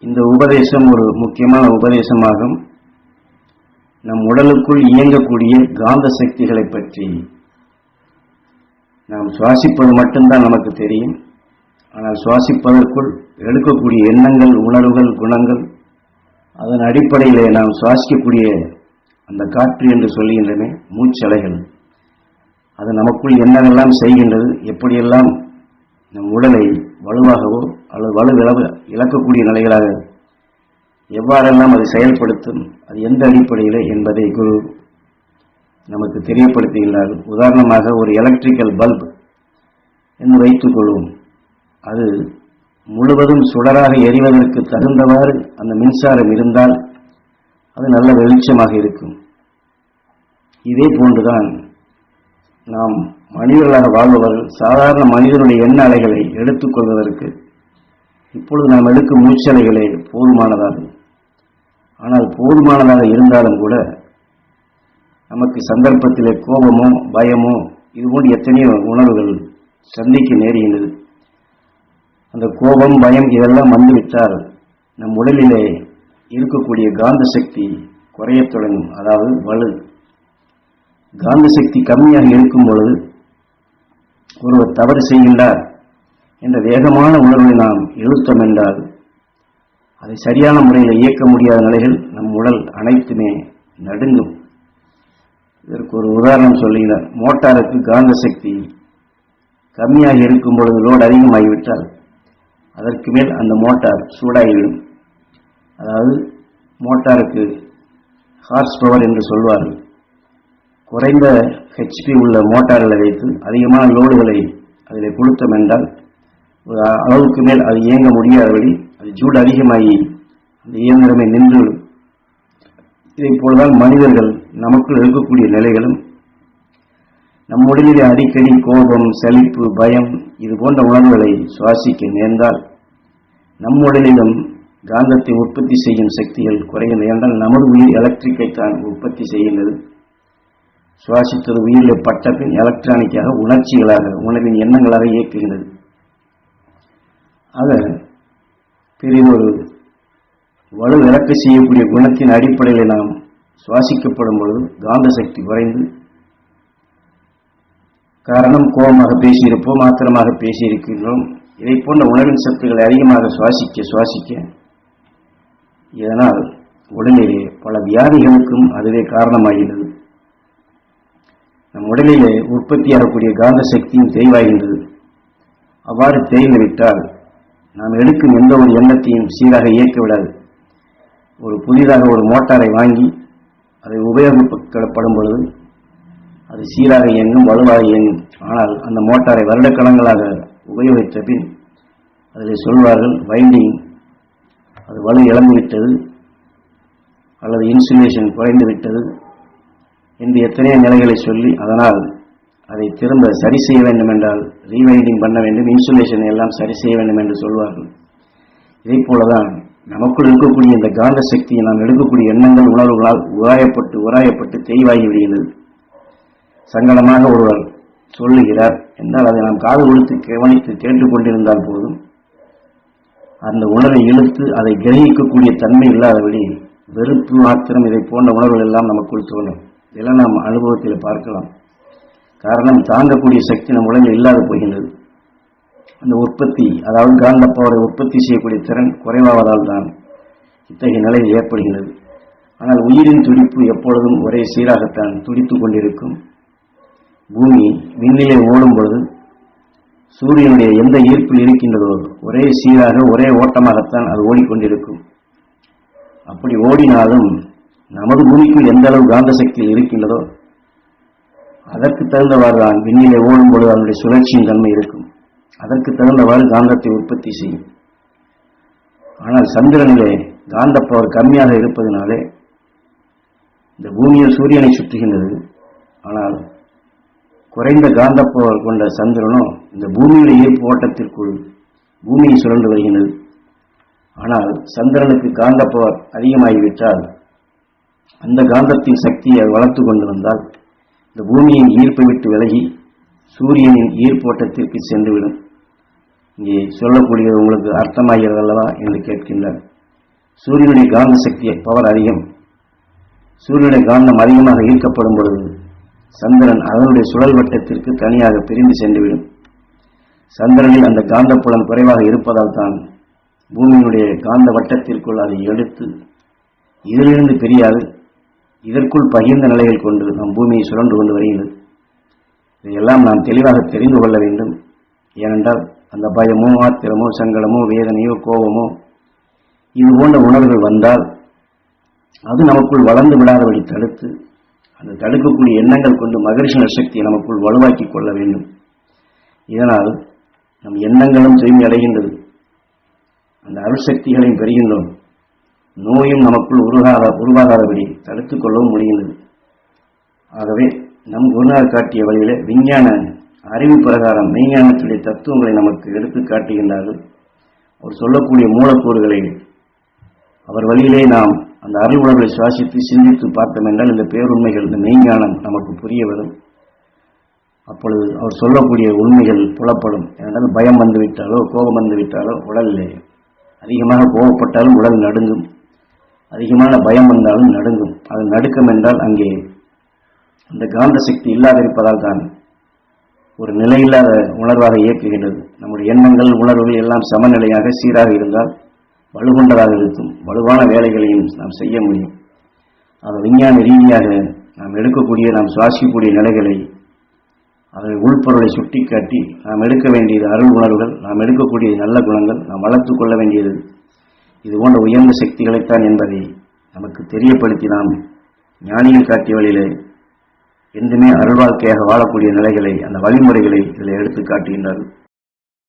இந்த உபதேசம் ஒரு முக்கியமான உபதேசமாகும். நம் உடலுக்குள் இயங்கக்கூடிய காந்த சக்திகளை பற்றி நாம் சுவாசிப்பது மட்டும்தான் நமக்கு தெரியும். ஆனால் சுவாசிப்பதற்குள் எடுக்கக்கூடிய எண்ணங்கள், உணர்வுகள், குணங்கள், அதன் அடிப்படையிலே நாம் சுவாசிக்கக்கூடிய அந்த காற்று என்று சொல்லுகின்றன மூச்சலைகள், அது நமக்குள் என்னவெல்லாம் செய்கின்றது, எப்படியெல்லாம் நம் உடலை வலுவாகவோ அல்லது வலுவிழவு இழக்கக்கூடிய நிலைகளாக எவ்வாறெல்லாம் அது செயல்படுத்தும், அது எந்த அடிப்படையில் என்பதை குரு நமக்கு தெரியப்படுத்துகின்றார்கள். உதாரணமாக ஒரு எலக்ட்ரிக்கல் பல்ப் என்று வைத்துக் கொள்வோம். அது முழுவதும் சுடராக எரிவதற்கு தகுந்தவாறு அந்த மின்சாரம் இருந்தால் அது நல்ல வெளிச்சமாக இருக்கும். இதே போன்றுதான் நாம் மனிதர்களாக வாழ்பவர்கள் சாதாரண மனிதனுடைய எண்ண அலைகளை எடுத்துக்கொள்வதற்கு இப்பொழுது நாம் எடுக்கும் மூச்சலைகளே போதுமானதாகும். ஆனால் போதுமானதாக இருந்தாலும் கூட நமக்கு சந்தர்ப்பத்திலே கோபமோ பயமோ இதுபோன்று எத்தனையோ உணர்வுகள் சந்திக்க நேருகின்றது. அந்த கோபம், பயம் இதெல்லாம் வந்துவிட்டால் நம் உடலிலே இருக்கக்கூடிய காந்த சக்தி குறையத் தொடங்கும். அதாவது வலு காந்த சக்தி கம்மியாக இருக்கும் பொழுது ஒருவர் தவறு செய்கின்றார் என்ற வேகமான உணர்வை நாம் இழுத்தோம் என்றால் அதை சரியான முறையில் இயக்க முடியாத நிலைகள் நம் உடல் அனைத்துமே நடுங்கும். இதற்கு ஒரு உதாரணம் சொல்லுகிறார். மோட்டாருக்கு காந்த சக்தி கம்மியாக இருக்கும் பொழுது லோடு அதிகமாகிவிட்டால் அதற்கு மேல் அந்த மோட்டார் சூடாகிவிடும். அதாவது மோட்டாருக்கு ஹார்ஸ் பவர் என்று சொல்வார்கள். குறைந்த ஹெச்பி உள்ள மோட்டார்களை வைத்து அதிகமான லோடுகளை அதில் கொடுத்தோம் என்றால் ஒரு அளவுக்கு மேல் அது இயங்க முடியாதபடி அது சூடு அதிகமாகி அந்த இயந்திரமே நின்றுவிடும். இதை போலதான் மனிதர்கள் நமக்குள் இருக்கக்கூடிய நிலைகளும் நம் உடலிலே அடிக்கடி கோபம், சலிப்பு, பயம் இது போன்ற உணர்வுகளை சுவாசிக்க நேர்ந்தால் நம் உடலிலும் காந்தத்தை உற்பத்தி செய்யும் சக்திகள் குறைகின்றன. என்றால் நமது உயிர் எலக்ட்ரிக்கைத்தான் உற்பத்தி செய்கின்றது. சுவாசித்தது உயிரிலே பட்ட பின் எலக்ட்ரானிக்காக உணர்ச்சிகளாக உணர்வின் எண்ணங்களாக இயக்குகின்றது. ஆக பெரியதொரு வலு இழக்க செய்யக்கூடிய குணத்தின் அடிப்படையில் நாம் சுவாசிக்கப்படும் பொழுது காந்த சக்தி குறைந்து, காரணம் கோபமாக பேசியிருப்போம், ஆத்திரமாக பேசியிருக்கின்றோம், இதை போன்ற உணவின் சத்துக்களை அதிகமாக சுவாசிக்க இதனால் உடலிலே பல வியாதிகளுக்கும் அதுவே காரணமாகிறது. நம் உடலிலே உற்பத்தியாகக்கூடிய காந்த சக்தியும் தேய்வாகின்றது. அவ்வாறு தேய்ந்துவிட்டால் நாம் எடுக்கும் எந்த ஒரு எண்ணத்தையும் சீராக இயக்க விடாது. ஒரு புதிதாக ஒரு மோட்டாரை வாங்கி அதை உபயோகப்படும் பொழுது அது சீராக இயங்கும், வலுவாக இயங்கும். ஆனால் அந்த மோட்டாரை வருடக்கணங்களாக உபயோகித்த பின் அதில் சொல்வார்கள் வைண்டிங் அது வலு இழந்துவிட்டது அல்லது இன்சுலேஷன் குறைந்து விட்டது என்று எத்தனையோ நிலைகளை சொல்லி அதனால் அதை திரும்ப சரி செய்ய வேண்டும் என்றால் ரீவைண்டிங் பண்ண வேண்டும், இன்சுலேஷன் எல்லாம் சரி செய்ய வேண்டும் என்று சொல்வார்கள். இதே போலதான் நமக்குள் இருக்கக்கூடிய இந்த காந்த சக்தியை நாம் எடுக்கக்கூடிய எண்ணங்கள், உணர்வுகளால் உராயப்பட்டு தேய்வாகி விடுகிறது. சங்கடமாக ஒருவர் சொல்லுகிறார் என்றால் அதை நாம் காது கொடுத்து கவனித்து கேட்டுக்கொண்டிருந்தால் போதும். அந்த உணர்வை இழுத்து அதை கிரகிக்கக்கூடிய தன்மை இல்லாதபடி வெறுப்பு, ஆத்திரம் இதை போன்ற உணர்வுகள் எல்லாம் நமக்குள் தோணும். இதெல்லாம் நாம் அனுபவத்தில் பார்க்கலாம். காரணம் தாங்கக்கூடிய சக்தி நம் உடலில் இல்லாது போகின்றது. அந்த உற்பத்தி, அதாவது காந்த பவரை உற்பத்தி செய்யக்கூடிய திறன் குறைவாவதால் தான் இத்தகைய நிலை ஏற்படுகின்றது. ஆனால் உயிரின் துடிப்பு எப்பொழுதும் ஒரே சீராகத்தான் துடித்துக் கொண்டிருக்கும். பூமி விண்ணிலே ஓடும் பொழுது சூரியனுடைய எந்த ஈர்ப்பில் இருக்கின்றதோ ஒரே சீராக ஒரே ஓட்டமாகத்தான் அது ஓடிக்கொண்டிருக்கும். அப்படி ஓடினாலும் நமது பூமிக்குள் எந்த அளவு காந்த சக்தி இருக்கின்றதோ அதற்கு தகுந்தவாறு தான் விண்ணிலே ஓடும் பொழுது அதனுடைய சுழற்சியின் தன்மை இருக்கும். அதற்கு தகுந்தவாறு காந்தத்தை உற்பத்தி செய்யும். ஆனால் சந்திரனிலே காந்த பவர் கம்மியாக இருப்பதனாலே இந்த பூமியில் சூரியனை சுற்றுகின்றது. ஆனால் குறைந்த காந்த பவர் கொண்ட சந்திரனோ இந்த பூமியுடைய ஈர்ப்பு ஓட்டத்திற்குள் பூமியை சுழன்று வருகின்றது. ஆனால் சந்திரனுக்கு காந்த பவர் அதிகமாகிவிட்டால் அந்த காந்தத்தின் சக்தியை வளர்த்து கொண்டு வந்தால் இந்த பூமியின் ஈர்ப்பை விட்டு விலகி சூரியனின் ஈர்ப்போட்டத்திற்கு சென்றுவிடும். இங்கே சொல்லக்கூடியது உங்களுக்கு அர்த்தமாகிறது அல்லவா என்று கேட்கின்றார். சூரியனுடைய காந்த சக்தி பவர் அதிகம். சூரியனுடைய காந்தம் அதிகமாக ஈர்க்கப்படும் பொழுது சந்திரன் அதனுடைய சுழல் வட்டத்திற்கு தனியாக பிரிந்து சென்றுவிடும். சந்திரனில் அந்த காந்தப்புலம் குறைவாக இருப்பதால் தான் பூமியினுடைய காந்த வட்டத்திற்குள் அதை எடுத்து இதிலிருந்து பிரியாது இதற்குள் பகிர்ந்த நிலைகள் கொண்டு நம் பூமியை சுழன்று கொண்டு வருகிறது. இதையெல்லாம் நாம் தெளிவாக தெரிந்து கொள்ள வேண்டும். ஏனென்றால் அந்த பயமோ ஆத்திரமோ சங்கடமோ வேதனையோ கோபமோ இது போன்ற உணர்வுகள் வந்தால் அது நமக்குள் வளர்ந்து விடாதபடி தடுத்து அந்த தடுக்கக்கூடிய எண்ணங்கள் கொண்டு மகரிஷி சக்தியை நமக்குள் வலுவாக்கிக் கொள்ள வேண்டும். இதனால் நம் எண்ணங்களும் தூய்மை அடைகின்றது, அந்த அருள்சக்திகளையும் பெறுகின்றோம். நோயும் நமக்குள் உருவாகாதபடி தடுத்துக் கொள்ளவும் முடிகின்றது. ஆகவே நம் குருநாதர் காட்டிய வழியில விஞ்ஞான அறிவு பிரகாரம் மெய்ஞானத்துடைய தத்துவங்களை நமக்கு எடுத்து காட்டுகின்றார்கள். அவர் சொல்லக்கூடிய மூலக்கூறுகளை அவர் வழியிலே நாம் அந்த அருள் உணர்வை சுவாசித்து சிந்தித்து பார்த்தோம் என்றால் இந்த பேருண்மைகள், இந்த மெய்ஞானம் நமக்கு புரிய வரும். அப்பொழுது அவர் சொல்லக்கூடிய உண்மைகள் புலப்படும். ஏனென்றால் பயம் வந்துவிட்டாலோ கோபம் வந்துவிட்டாலோ உடலிலே அதிகமாக கோபப்பட்டாலும் உடல் நடுங்கும், அதிகமான பயம் வந்தாலும் நடுங்கும். அது நடுக்கம் என்றால் அங்கே அந்த காந்த சக்தி இல்லாதிருப்பதால் தான் ஒரு நிலையில்லாத உணர்வாக இயக்குகின்றது. நம்முடைய எண்ணங்கள் உணர்வுகள் எல்லாம் சமநிலையாக சீராக இருந்தால் வலுகொண்டதாக இருக்கும், வலுவான வேலைகளையும் நாம் செய்ய முடியும். அது விஞ்ஞான ரீதியாக நாம் எடுக்கக்கூடிய நாம் சுவாசிக்கக்கூடிய நிலைகளை அதன் உள்பொருளை சுட்டிக்காட்டி நாம் எடுக்க வேண்டியது அருள் உணர்வுகள், நாம் எடுக்கக்கூடியது நல்ல குணங்கள், நாம் வளர்த்துக் கொள்ள வேண்டியது இது போன்ற உயர்ந்த சக்திகளைத்தான் என்பதை நமக்கு தெரியப்படுத்தி நாம் ஞானிகள் காட்டிய வழியிலே என்றுமே அருள் வாழ்க்கையாக வாழக்கூடிய நிலைகளை அந்த வழிமுறைகளை இதில் எடுத்து காட்டுகின்றார்கள்.